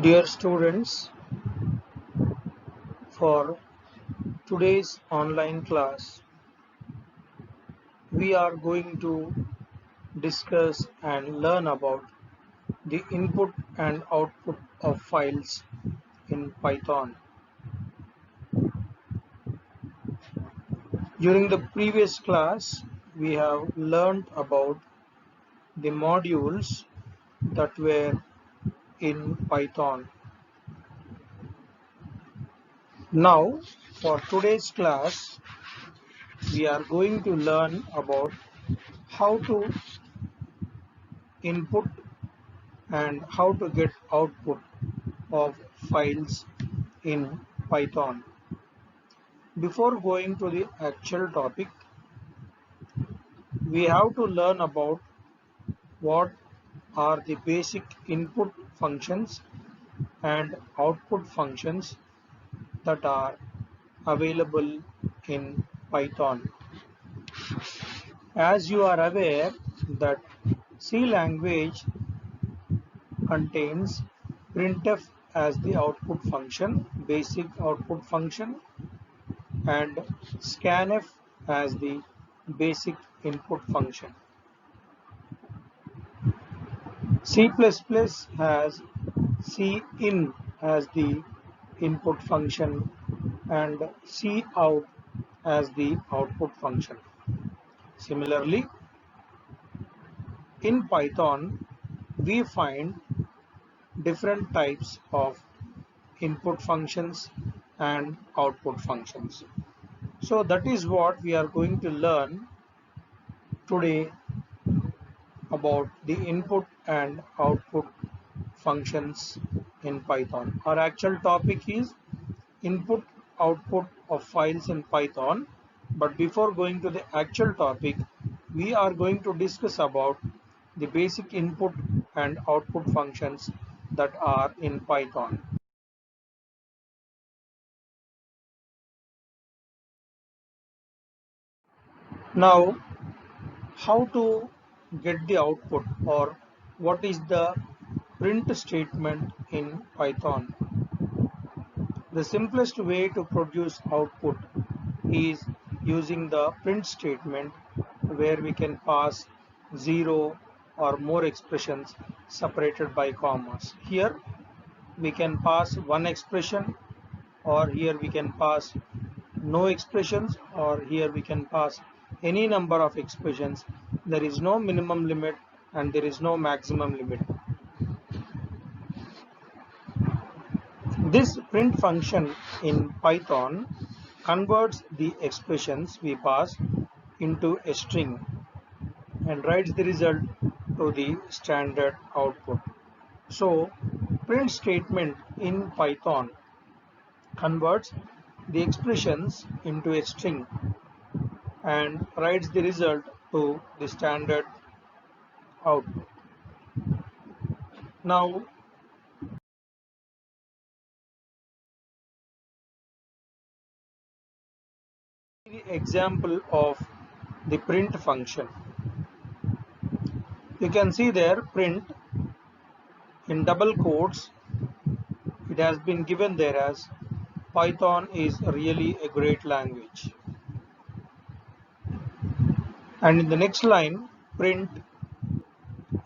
Dear students, for today's online class, we are going to discuss and learn about the input and output of files in Python. During the previous class, we have learned about the modules that were in Python. Now, for today's class, we are going to learn about how to input and how to get output of files in Python. Before going to the actual topic, we have to learn about what are the basic input functions and output functions that are available in Python. As you are aware that C language contains printf as the output function, basic output function, and scanf as the basic input function. C++ has cin as the input function and cout as the output function. Similarly, in Python, we find different types of input functions and output functions. So that is what we are going to learn today about the input and output functions in Python. Our actual topic is input output of files in Python, but before going to the actual topic, we are going to discuss about the basic input and output functions that are in Python. Now, how to get the output, or what is the print statement in Python? The simplest way to produce output is using the print statement, where we can pass 0 or more expressions separated by commas. Here we can pass one expression, or here we can pass no expressions, or here we can pass any number of expressions. There is no minimum limit and there is no maximum limit. This print function in Python converts the expressions we pass into a string and writes the result to the standard output. So, print statement in Python converts the expressions into a string and writes the result to the standard output. Now, the example of the print function. You can see there print in double quotes. It has been given there as Python is really a great language. And in the next line, print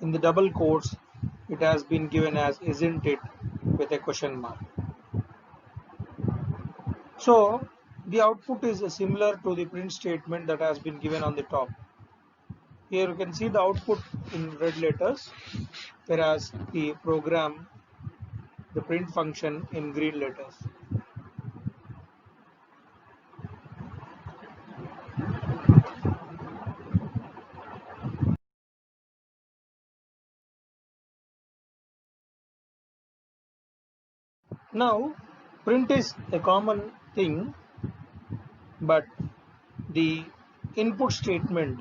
in the double quotes, it has been given as isn't it with a question mark. So the output is similar to the print statement that has been given on the top. Here you can see the output in red letters, whereas the program, the print function, in green letters. Now, print is a common thing, but the input statement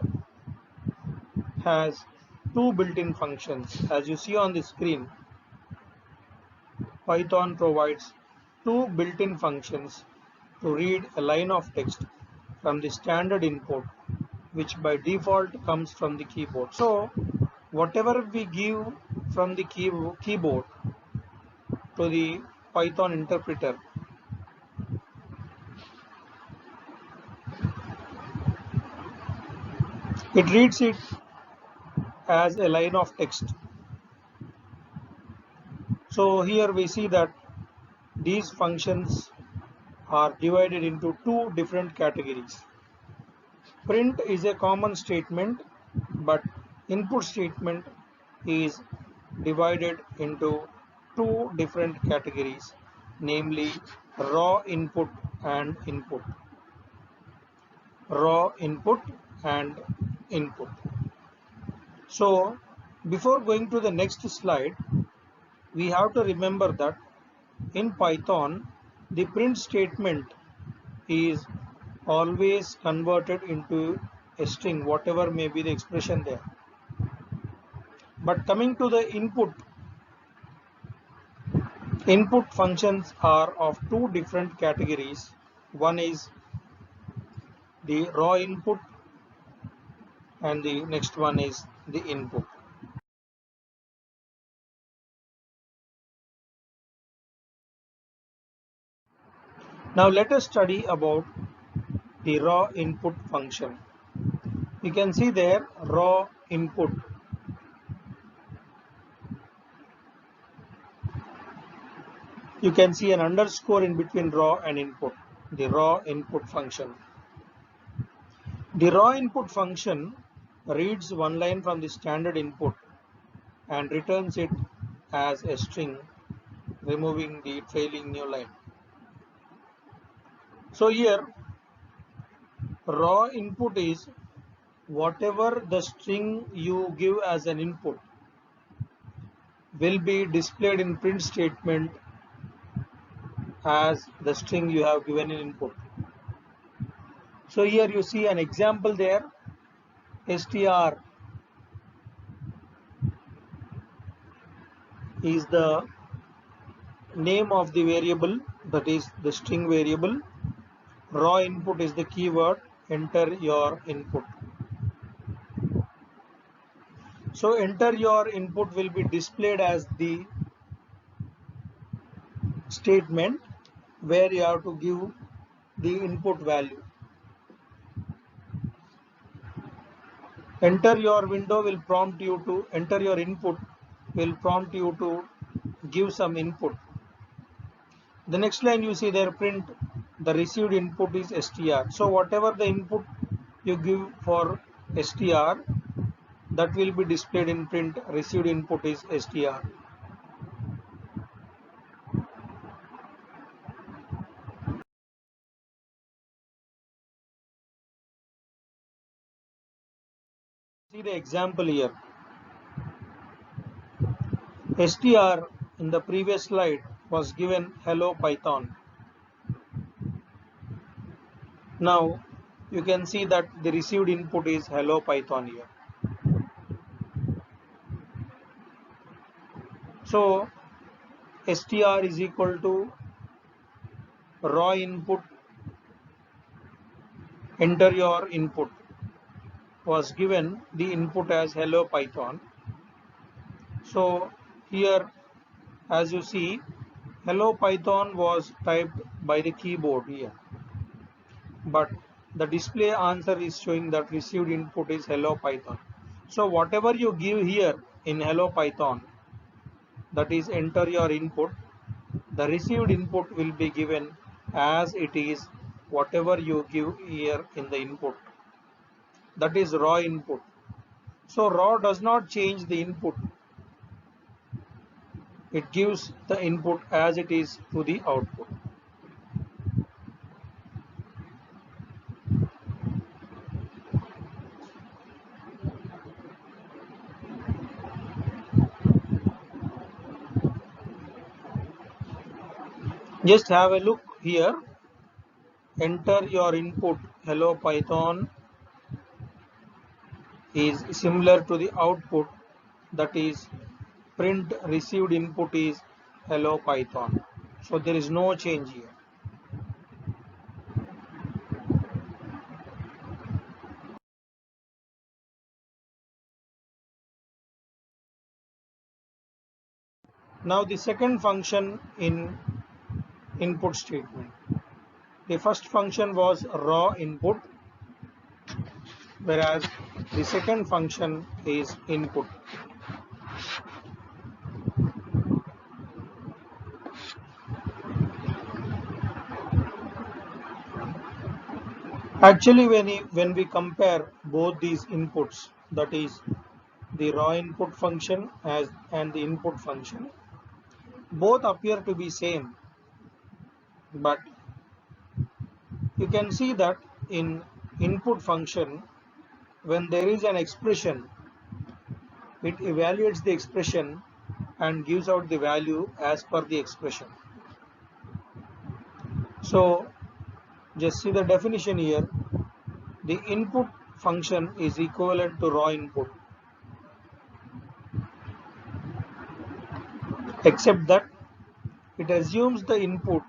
has two built-in functions. As you see on the screen, Python provides two built-in functions to read a line of text from the standard input, which by default comes from the keyboard. So whatever we give from the keyboard, to the Python interpreter. It reads it as a line of text. So here we see that these functions are divided into two different categories. Print is a common statement, but input statement is divided into two different categories, namely raw input and input. Raw input and input. So before going to the next slide, we have to remember that in Python, the print statement is always converted into a string, whatever may be the expression there. But coming to the input functions are of two different categories. One is the raw input and the next one is the input. Now let us study about the raw input function. You can see there raw input. You can see an underscore in between raw and input, the raw input function. The raw input function reads one line from the standard input and returns it as a string, removing the trailing new line. So here raw input is whatever the string you give as an input will be displayed in print statement as the string you have given in input. So here you see an example there, str is the name of the variable, that is the string variable. Raw input is the keyword, enter your input. So enter your input will be displayed as the statement where you have to give the input value. Enter your window will prompt you to enter your input, will prompt you to give some input. The next line you see there, print the received input is str. So whatever the input you give for str, that will be displayed in print, received input is str. See the example here. str in the previous slide was given hello Python. Now you can see that the received input is hello Python here. So str is equal to raw input, enter your input, was given the input as hello Python. So here as you see hello Python was typed by the keyboard here, but the display answer is showing that received input is hello Python. So whatever you give here in hello Python, that is enter your input, the received input will be given as it is whatever you give here in the input, that is raw input. So raw does not change the input, it gives the input as it is to the output. Just have a look here, enter your input hello Python is similar to the output, that is print received input is hello Python. So there is no change here. Now the second function in input statement. The first function was raw input, whereas the second function is input. Actually, when we compare both these inputs, that is the raw input function and the input function, both appear to be same, but you can see that in input function, when there is an expression, it evaluates the expression and gives out the value as per the expression. So just see the definition here. The input function is equivalent to raw input, except that it assumes the input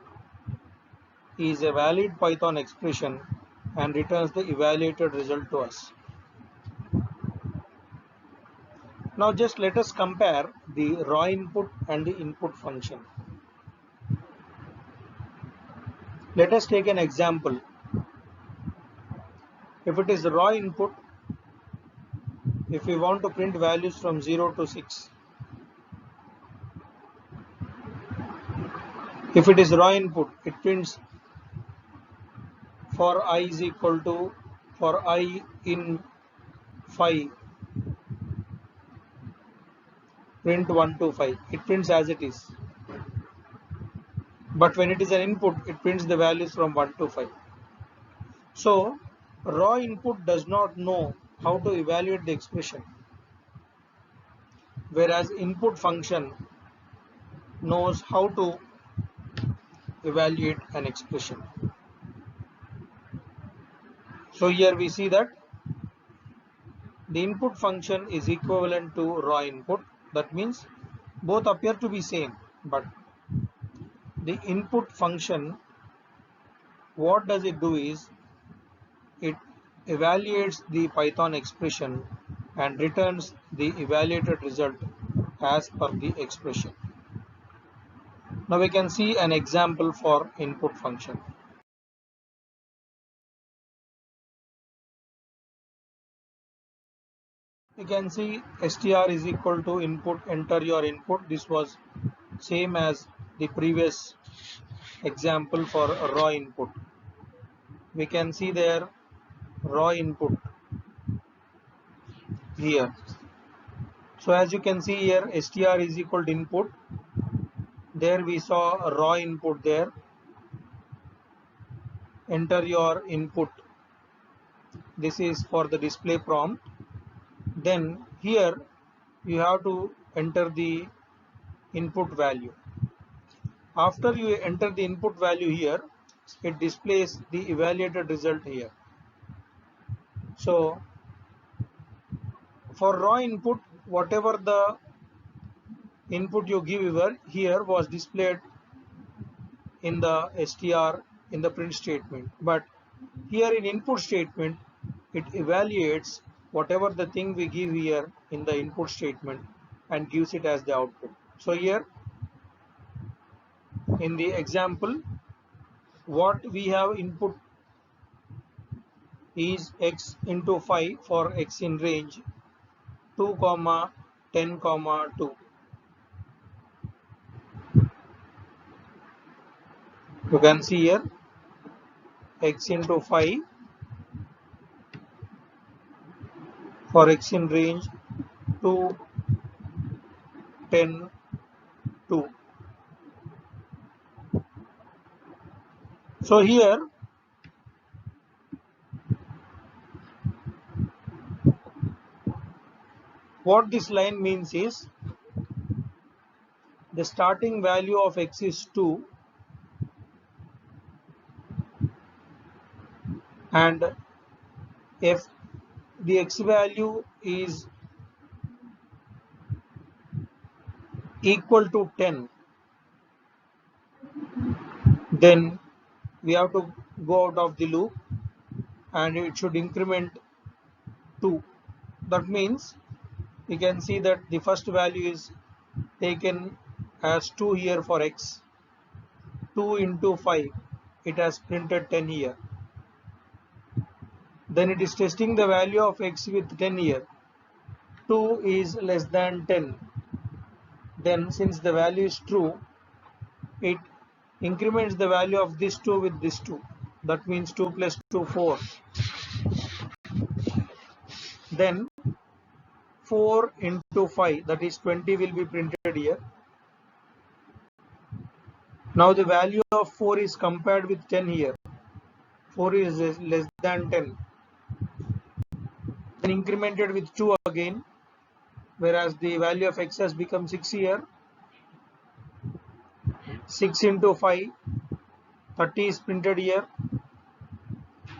is a valid Python expression and returns the evaluated result to us. Now just let us compare the raw input and the input function. Let us take an example. If it is raw input, if we want to print values from 0 to 6, if it is raw input, it prints for I is equal to, for I in 5, print 1 to 5. It prints as it is. But when it is an input, it prints the values from 1 to 5. So raw input does not know how to evaluate the expression, whereas input function knows how to evaluate an expression. So here we see that the input function is equivalent to raw input. That means both appear to be same, but the input function, what does it do is it evaluates the Python expression and returns the evaluated result as per the expression. Now we can see an example for input function. You can see str is equal to input, enter your input. This was same as the previous example for raw input. We can see there raw input here. So as you can see here, str is equal to input. There we saw a raw input there. Enter your input. This is for the display prompt. Then here you have to enter the input value. After you enter the input value here, it displays the evaluated result here. So for raw input, whatever the input you give here was displayed in the str in the print statement, but here in input statement it evaluates whatever the thing we give here in the input statement and gives it as the output. So here in the example, what we have input is x into 5 for x in range 2 comma 10 comma 2. You can see here x into 5 for x in range 2, 10, 2. So here what this line means is the starting value of x is 2 and if the x value is equal to 10, then we have to go out of the loop and it should increment 2. That means you can see that the first value is taken has 2 here for x, 2 into 5, it has printed 10 here. Then it is testing the value of x with 10 here. 2 is less than 10. Then since the value is true, it increments the value of this 2 with this 2. That means 2 plus 2, 4. Then 4 into 5, that is 20, will be printed here. Now the value of 4 is compared with 10 here. 4 is less than 10. Then incremented with 2 again, whereas the value of x has become 6 here. 6 into 5, 30 is printed here.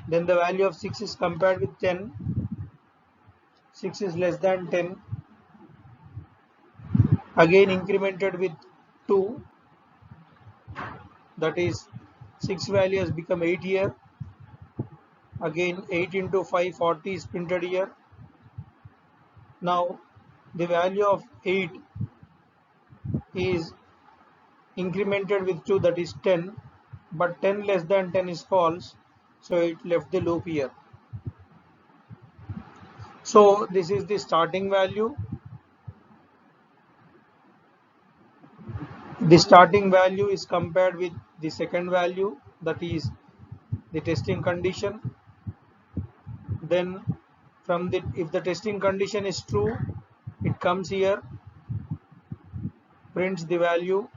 Then the value of 6 is compared with 10. 6 is less than 10. Again incremented with 2. That is 6 value has become 8 here. Again 8 into 5, 40 is printed here. Now the value of 8 is incremented with 2, that is 10, but 10 less than 10 is false, so it left the loop here. So this is the starting value. The starting value is compared with the second value, that is the testing condition. Then from the, if the testing condition is true, it comes here, prints the value,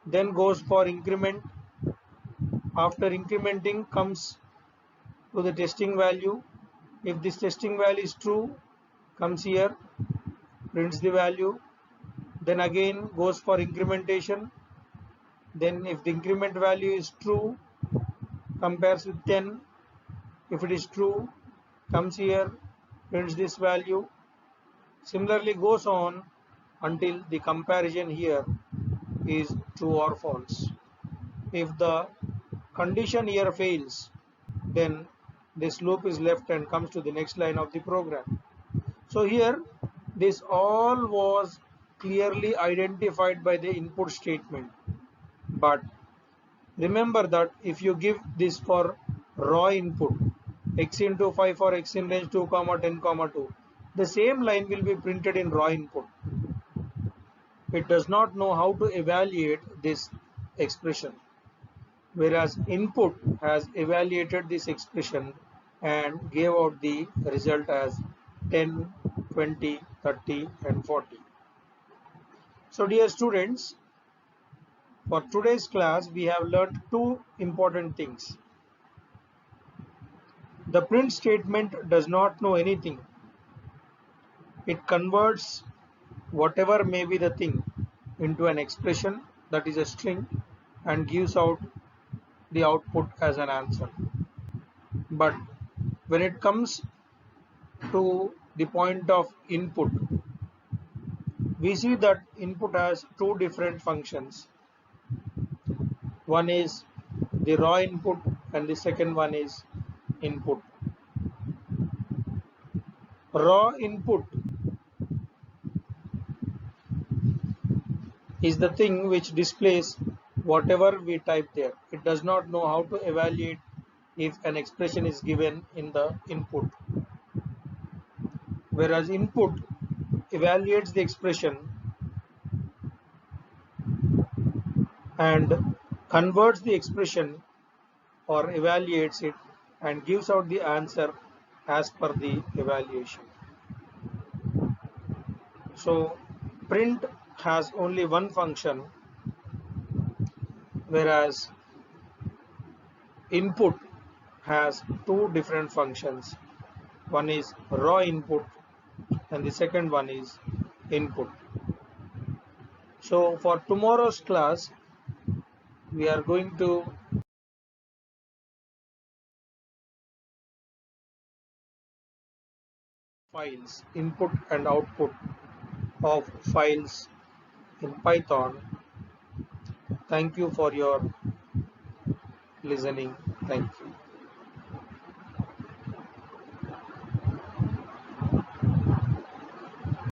then goes for increment. After incrementing, comes to the testing value. If this testing value is true, comes here, prints the value, then again goes for incrementation. Then if the increment value is true, compares with 10. If it is true, comes here, prints this value. Similarly goes on until the comparison here is true or false. If the condition here fails, then this loop is left and comes to the next line of the program. So here this all was clearly identified by the input statement. But remember that if you give this for raw input, x into 5 for x in range 2, 10, 2, the same line will be printed in raw input. It does not know how to evaluate this expression, whereas input has evaluated this expression and gave out the result as 10, 20, 30 and 40. So dear students, for today's class we have learned two important things. The print statement does not know anything. It converts whatever may be the thing into an expression, that is a string, and gives out the output as an answer. But when it comes to the point of input, we see that input has two different functions. One is the raw input and the second one is input. Raw input is the thing which displays whatever we type there. It does not know how to evaluate if an expression is given in the input. Whereas input evaluates the expression and converts the expression or evaluates it and gives out the answer as per the evaluation. So print has only one function, whereas input has two different functions. One is raw input and the second one is input. So for tomorrow's class, we are going to files, input and output of files in Python. Thank you for your listening. Thank you.